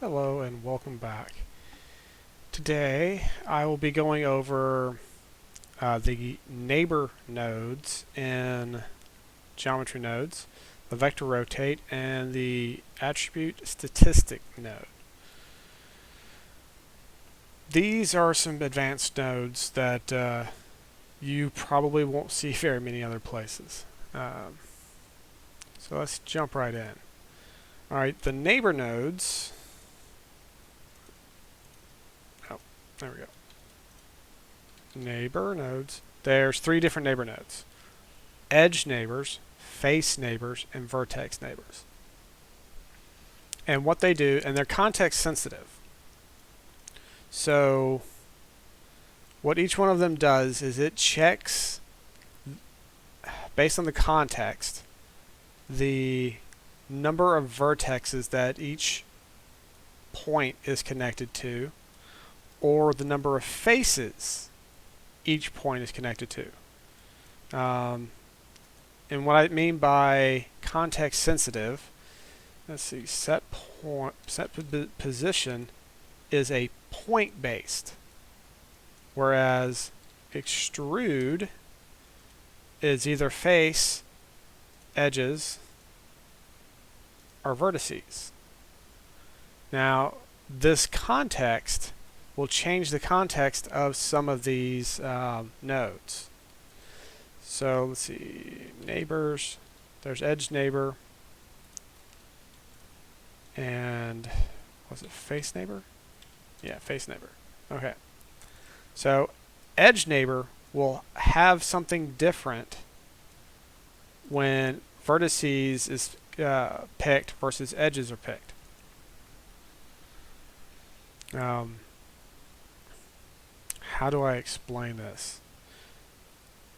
Hello and welcome back. Today I will be going over the neighbor nodes in geometry nodes, the vector rotate, and the attribute statistic node. These are some advanced nodes that you probably won't see very many other places. So let's jump right in. Alright, the neighbor nodes. There we go. Neighbor nodes. There's three different neighbor nodes. Edge neighbors, face neighbors, and vertex neighbors. And what they do, and they're context sensitive. So what each one of them does is it checks, based on the context, the number of vertexes that each point is connected to, or the number of faces each point is connected to. And what I mean by context sensitive, let's see, set position is a point based, whereas extrude is either face, edges, or vertices. Now, this context will change the context of some of these nodes. So let's see, neighbors, there's edge neighbor, and was it face neighbor? Yeah, face neighbor. Okay. So edge neighbor will have something different when vertices is picked versus edges are picked. How do I explain this?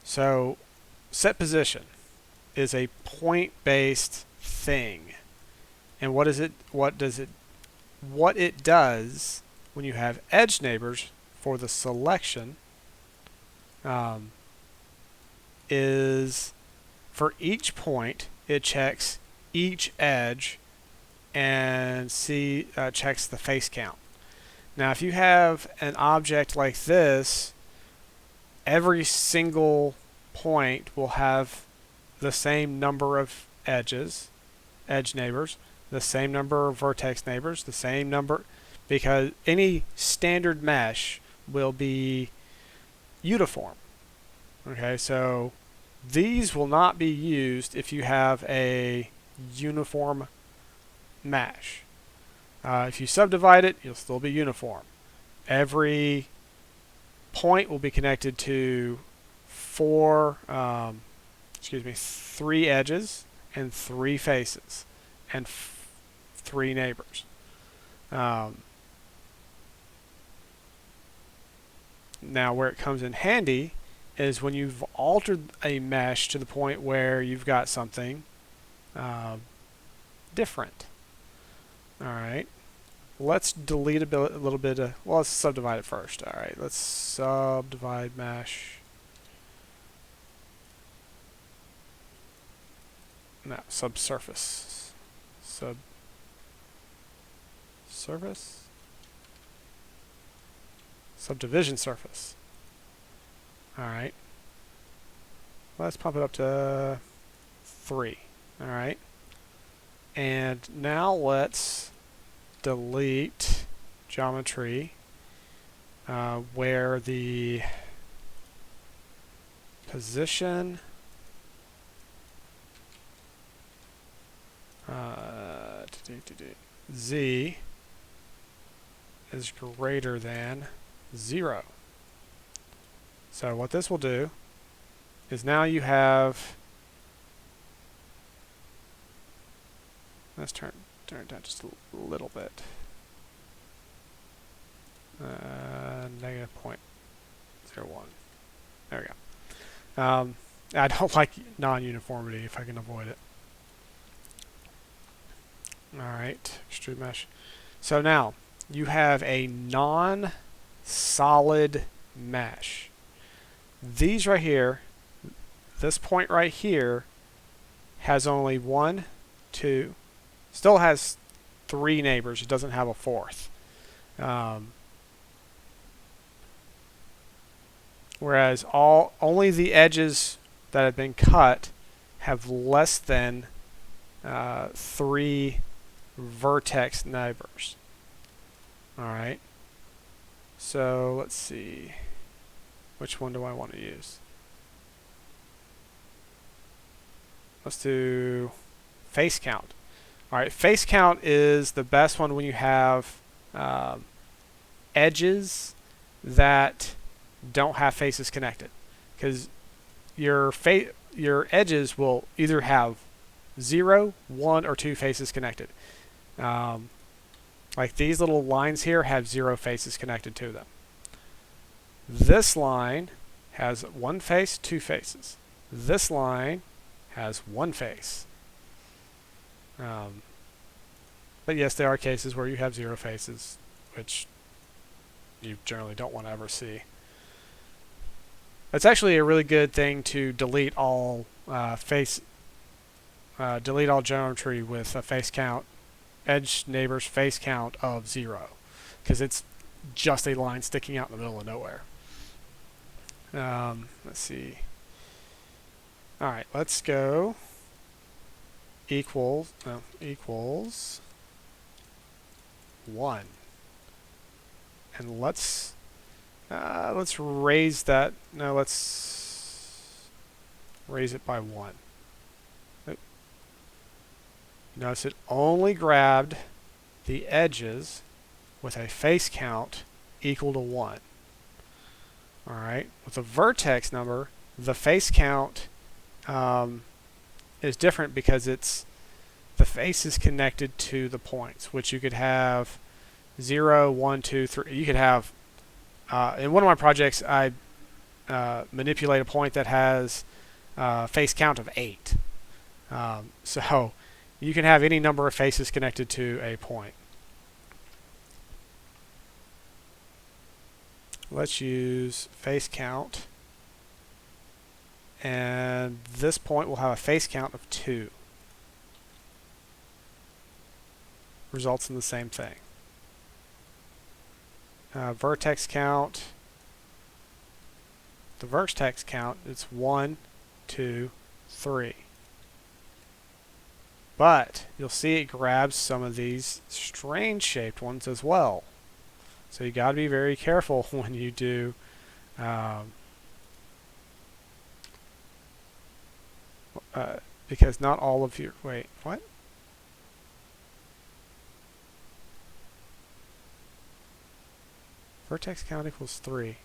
So, set position is a point-based thing, and what it does when you have edge neighbors for the selection is for each point it checks each edge and checks the face count. Now, if you have an object like this, every single point will have the same number of edge neighbors, the same number of vertex neighbors, the same number, because any standard mesh will be uniform. Okay, so these will not be used if you have a uniform mesh. If you subdivide it, you'll still be uniform. Every point will be connected to three edges and three faces and three neighbors. Now, where it comes in handy is when you've altered a mesh to the point where you've got something different. Alright, let's delete a little bit of, well, let's subdivide it first. Alright, let's subdivide mesh. No, subsurface. Subdivision surface. Alright. Let's pump it up to 3. Alright. And now let's delete geometry where the position z is greater than 0. So what this will do is now you have, let's turn it down just a little bit. -0.01. There we go. I don't like non-uniformity if I can avoid it. Alright, extrude mesh. So now, you have a non-solid mesh. These right here, this point right here, has only 1, 2, still has 3 neighbors. It doesn't have a fourth. Whereas only the edges that have been cut have less than 3 vertex neighbors. Alright, so let's see, which one do I want to use? Let's do face count. Alright, face count is the best one when you have edges that don't have faces connected, because your edges will either have 0, 1, or 2 faces connected. Like these little lines here have 0 faces connected to them. This line has 1 face, 2 faces. This line has 1 face. But yes, there are cases where you have 0 faces, which you generally don't want to ever see. It's actually a really good thing to delete all delete all geometry with a face count, edge neighbors face count of 0, because it's just a line sticking out in the middle of nowhere. Let's see. All right, let's go equals 1, and let's raise that. No, let's raise it by 1. Notice it only grabbed the edges with a face count equal to 1. Alright, with a vertex number, the face count is different because the face is connected to the points, which you could have 0, 1, 2, 3. You could have, in one of my projects, I manipulate a point that has a face count of 8. So you can have any number of faces connected to a point. Let's use face count, and this point will have a face count of 2. Results in the same thing. Vertex count, the vertex count, it's 1, 2, 3. But you'll see it grabs some of these strange shaped ones as well. So you got to be very careful when you do because not all of your, wait, what? Vertex count equals 3.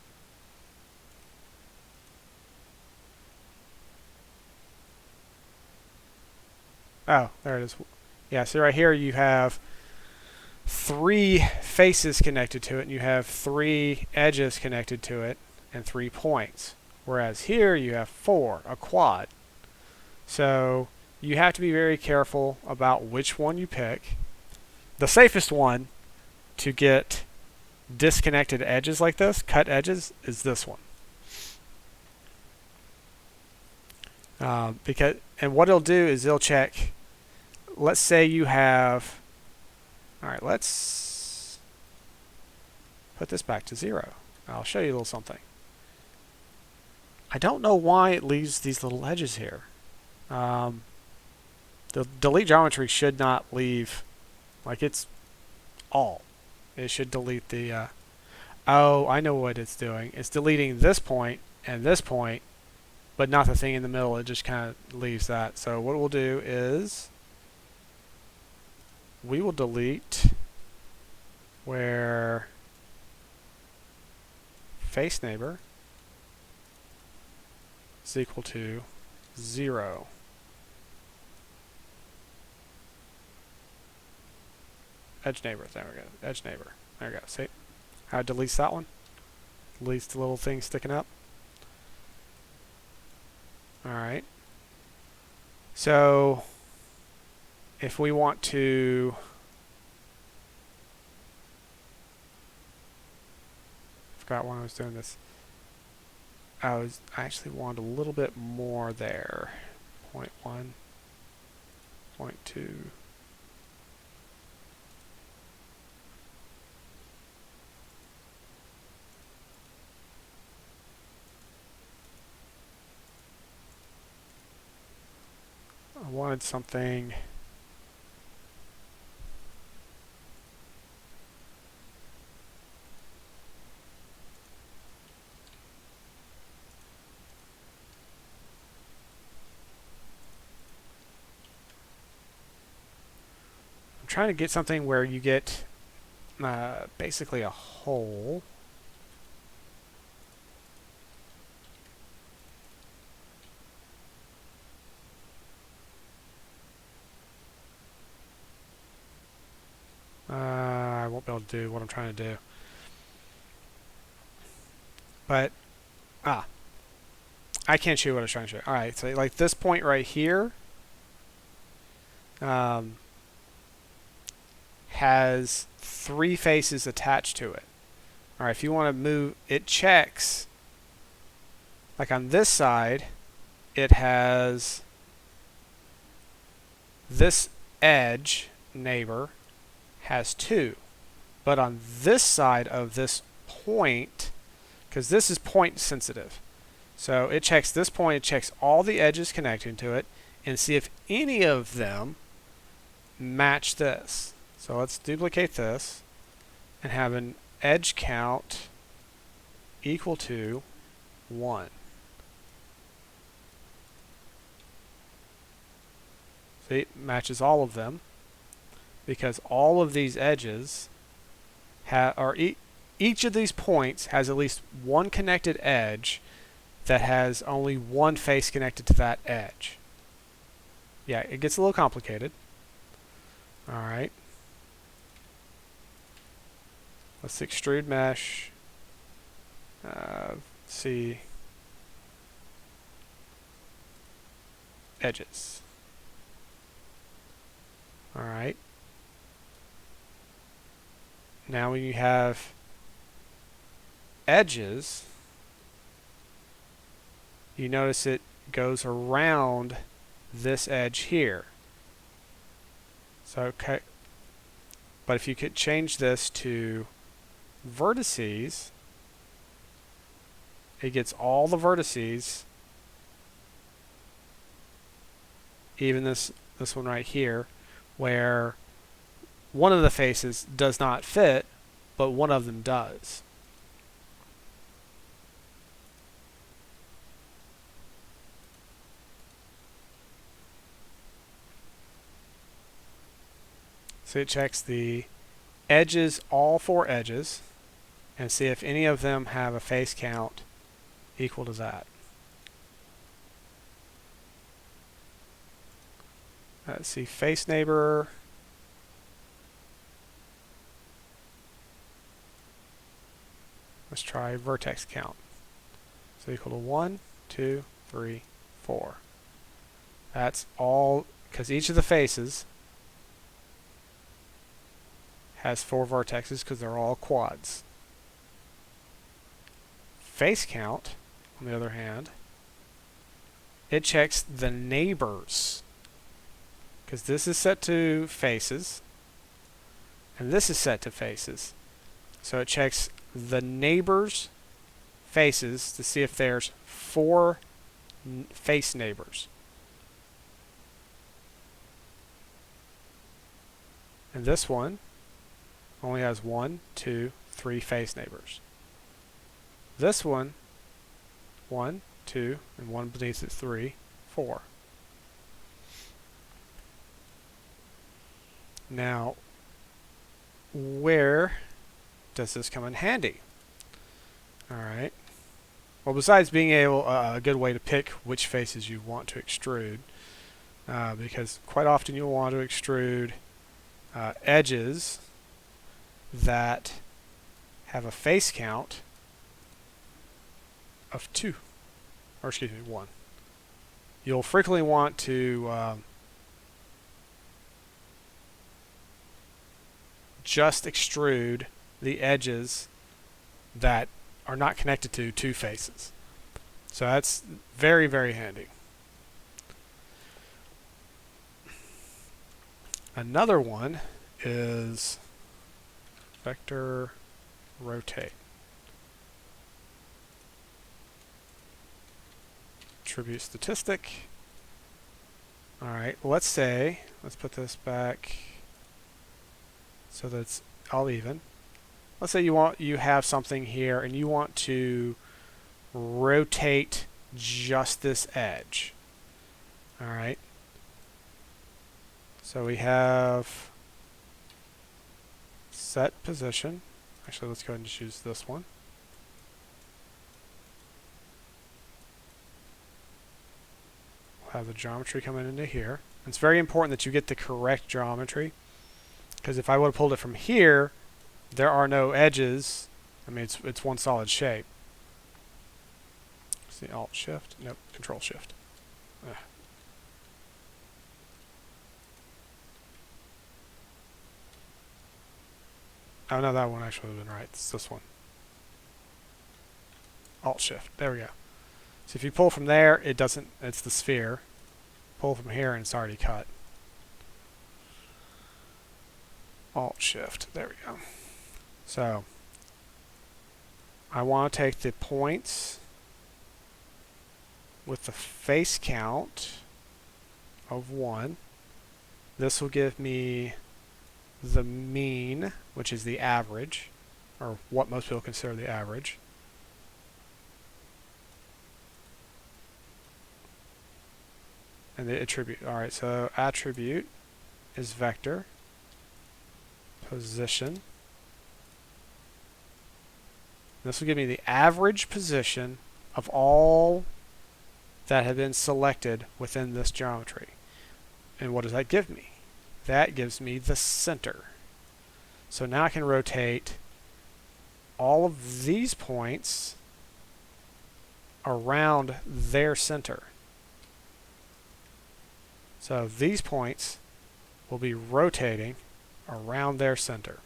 Oh, there it is. Yeah, so right here you have 3 faces connected to it, and you have 3 edges connected to it, and 3 points. Whereas here you have 4, a quad. So you have to be very careful about which one you pick. The safest one to get disconnected edges like this, cut edges, is this one. And what it'll do is it'll check. Let's say you have. All right, let's put this back to 0. I'll show you a little something. I don't know why it leaves these little edges here. The delete geometry should not leave, like it's all. It should delete the. Oh, I know what it's doing. It's deleting this point and this point, but not the thing in the middle. It just kind of leaves that. So what we'll do is we will delete where face neighbor is equal to 0. Edge neighbor, there we go. Edge neighbor. There we go. See how it deletes that one? Deletes the little thing sticking up. Alright. So if we want to forgot when I was doing this. I actually wanted a little bit more there. 0.1, 0.2. wanted something. I'm trying to get something where you get basically a hole. I won't be able to do what I'm trying to do. But, I can't show you what I was trying to show you. Alright, so like this point right here has 3 faces attached to it. Alright, if you want to move, it checks, like on this side, it has this edge neighbor has 2. But on this side of this point, because this is point sensitive, so it checks this point, it checks all the edges connecting to it, and see if any of them match this. So let's duplicate this and have an edge count equal to 1. See, it matches all of them because all of these edges each of these points has at least one connected edge that has only one face connected to that edge. Yeah, it gets a little complicated. Alright. Let's extrude mesh. See. Edges. Alright. Now when you have edges, you notice it goes around this edge here. So, okay. But if you could change this to vertices, it gets all the vertices, even this one right here, where one of the faces does not fit, but one of them does. So it checks the edges, all 4 edges, and see if any of them have a face count equal to that. Let's see, face neighbor. Let's try vertex count. So equal to 1, 2, 3, 4. That's all, because each of the faces has 4 vertexes because they're all quads. Face count, on the other hand, it checks the neighbors, because this is set to faces and this is set to faces. So it checks the neighbors' faces to see if there's 4 face neighbors. And this one only has 1, 2, 3 face neighbors. This one, 1, 2, and one beneath it 3, 4. Now, where does this come in handy? Alright. Well, besides being able, a good way to pick which faces you want to extrude, because quite often you'll want to extrude edges that have a face count of 2, or excuse me, 1. You'll frequently want to just extrude the edges that are not connected to 2 faces. So that's very, very handy. Another one is vector rotate. Attribute statistic. Alright, let's put this back so that it's all even. Let's say you have something here and you want to rotate just this edge. Alright. So we have set position. Actually, let's go ahead and choose this one. We'll have the geometry coming into here. It's very important that you get the correct geometry, because if I would have pulled it from here, there are no edges. I mean, it's one solid shape. See, Alt Shift? Nope, Control Shift. Ugh. Oh no, that one actually would have been right. It's this one. Alt Shift. There we go. So if you pull from there, it doesn't. It's the sphere. Pull from here, and it's already cut. Alt Shift. There we go. So I want to take the points with the face count of 1. This will give me the mean, which is the average, or what most people consider the average. And the attribute. Alright, so attribute is vector, position. This will give me the average position of all that have been selected within this geometry. And what does that give me? That gives me the center. So now I can rotate all of these points around their center. So these points will be rotating around their center.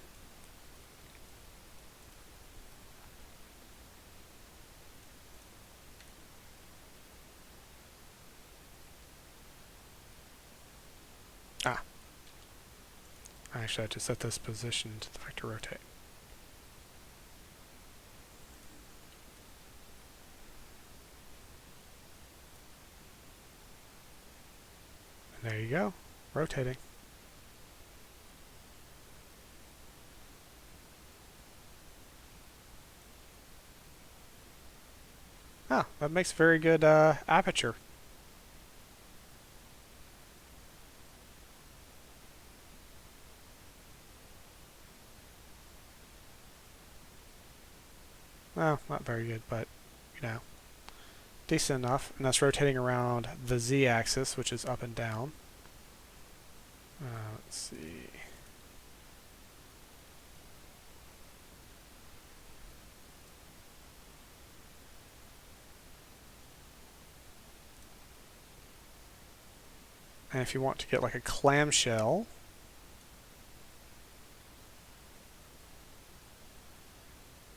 Actually, I have to set this position to the vector rotate. And there you go, rotating. Ah, that makes very good aperture. Well, not very good, but, you know, decent enough. And that's rotating around the z-axis, which is up and down. Let's see. And if you want to get like a clamshell,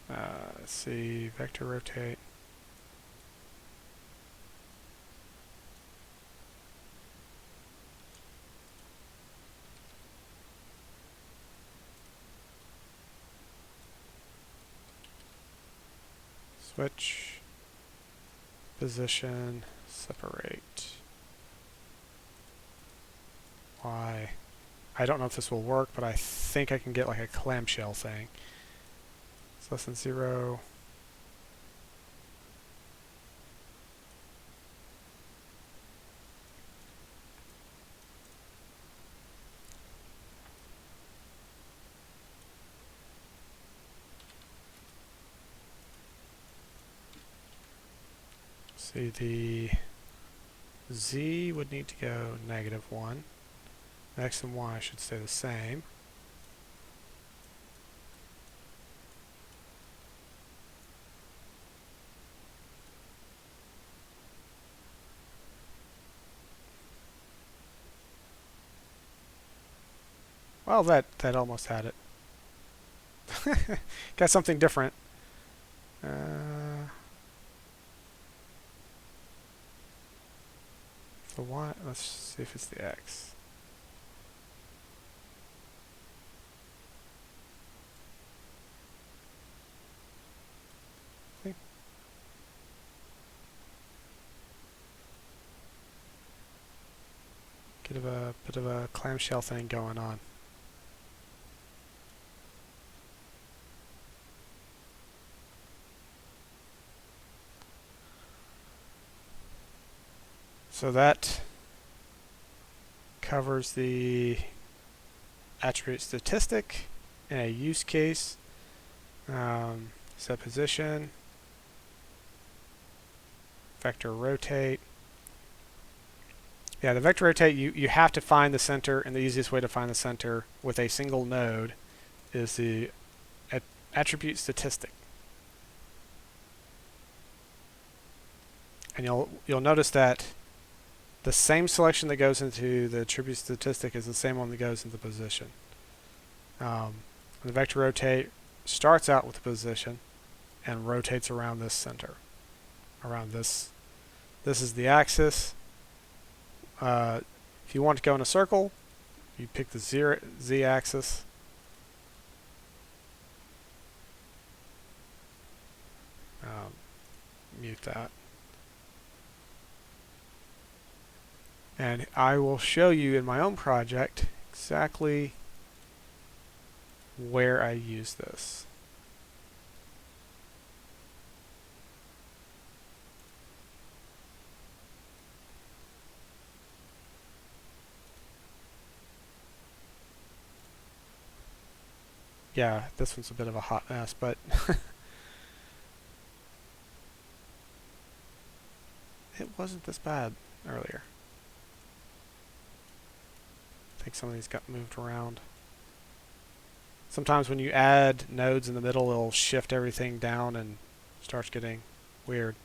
let's see, vector rotate. Switch, position, separate. Y. I don't know if this will work, but I think I can get like a clamshell thing. It's less than 0. See, the Z would need to go -1. X and Y should stay the same. Well, that almost had it. Got something different. The Y, let's see if it's the X. See? bit of a clamshell thing going on. So that covers the attribute statistic in a use case. Set position, vector rotate. Yeah, the vector rotate, you have to find the center, and the easiest way to find the center with a single node is the attribute statistic. And you'll notice that the same selection that goes into the attribute statistic is the same one that goes into position. The vector rotate starts out with the position and rotates around this center. Around this. This is the axis. If you want to go in a circle, you pick the z-axis. Mute that. And I will show you in my own project exactly where I use this. Yeah, this one's a bit of a hot mess, but it wasn't this bad earlier. I think some of these got moved around. Sometimes when you add nodes in the middle, it'll shift everything down and starts getting weird.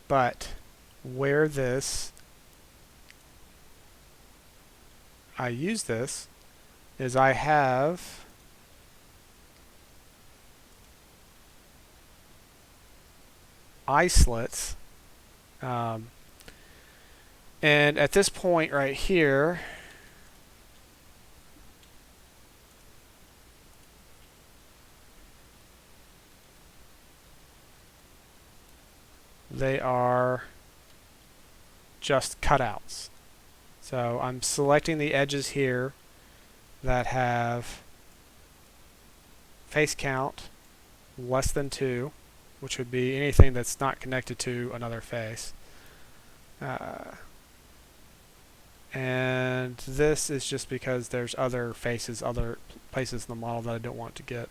But where I use this is I have eye slits, and at this point right here, they are just cutouts. So I'm selecting the edges here that have face count less than 2, which would be anything that's not connected to another face. And this is just because there's other faces, other places in the model that I don't want to get.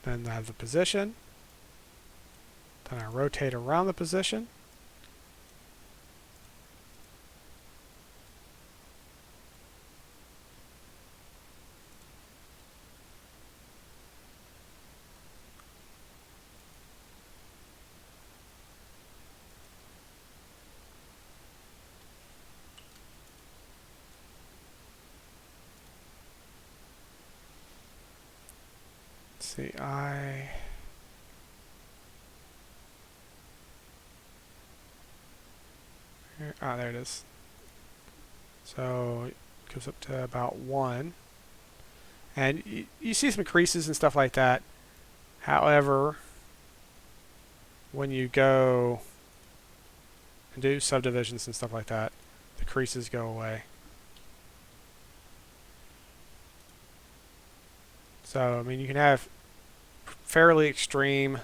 Then I have the position. Then I rotate around the position. See, there it is. So it goes up to about 1. And you see some creases and stuff like that. However, when you go and do subdivisions and stuff like that, the creases go away. So, I mean, you can have fairly extreme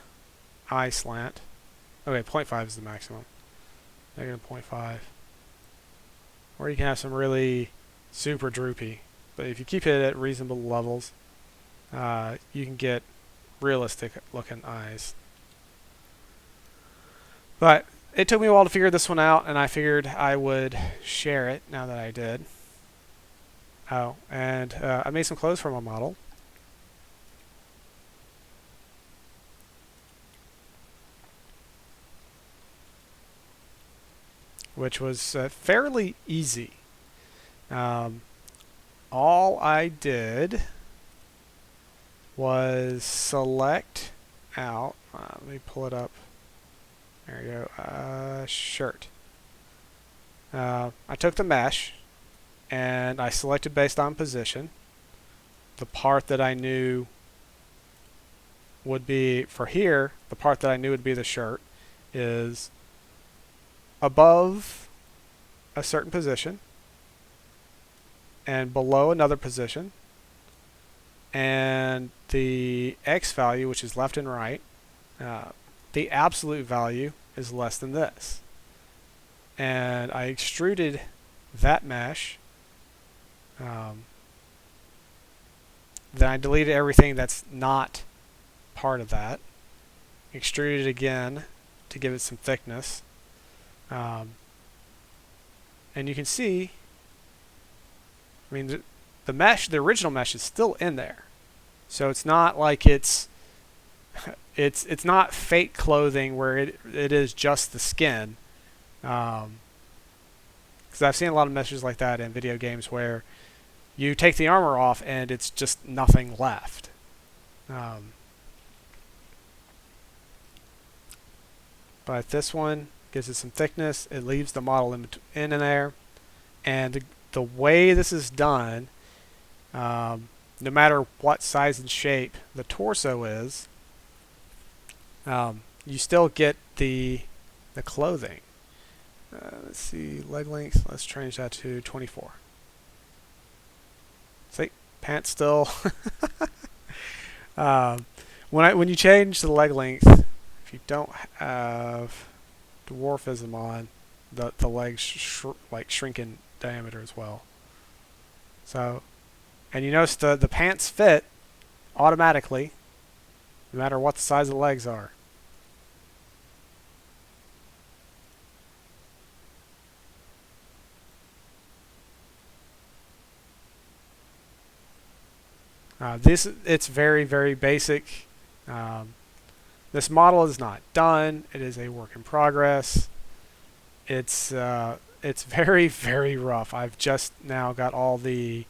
eye slant. Okay, 0.5 is the maximum. Negative 0.5. Or you can have some really super droopy. But if you keep it at reasonable levels, you can get realistic looking eyes. But it took me a while to figure this one out, and I figured I would share it now that I did. Oh, and I made some clothes for my model. Which was fairly easy. All I did was select out, let me pull it up, there you go, shirt. I took the mesh and I selected based on position the part that I knew would be, for here, the part that I knew would be the shirt, is above a certain position and below another position, and the X value, which is left and right, the absolute value is less than this. And I extruded that mesh. Then I deleted everything that's not part of that. Extruded it again to give it some thickness. And you can see, I mean, the mesh, the original mesh is still in there. So it's not like it's not fake clothing where it is just the skin. Because I've seen a lot of meshes like that in video games where you take the armor off and it's just nothing left. But this one gives it some thickness. It leaves the model in there. And the way this is done, no matter what size and shape the torso is, you still get the clothing. Let's see, leg length. Let's change that to 24. See, pants still. When you change the leg length, if you don't have dwarfism on, the legs shrink in diameter as well. So, and you notice the pants fit automatically, no matter what the size of the legs are. It's very, very basic. This model is not done. It is a work in progress. It's very, very rough. I've just now got all the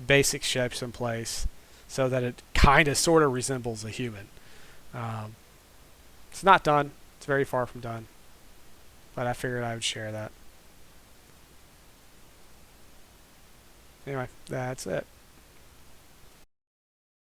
basic shapes in place so that it kind of sort of resembles a human. It's not done. It's very far from done. But I figured I would share that. Anyway, that's it.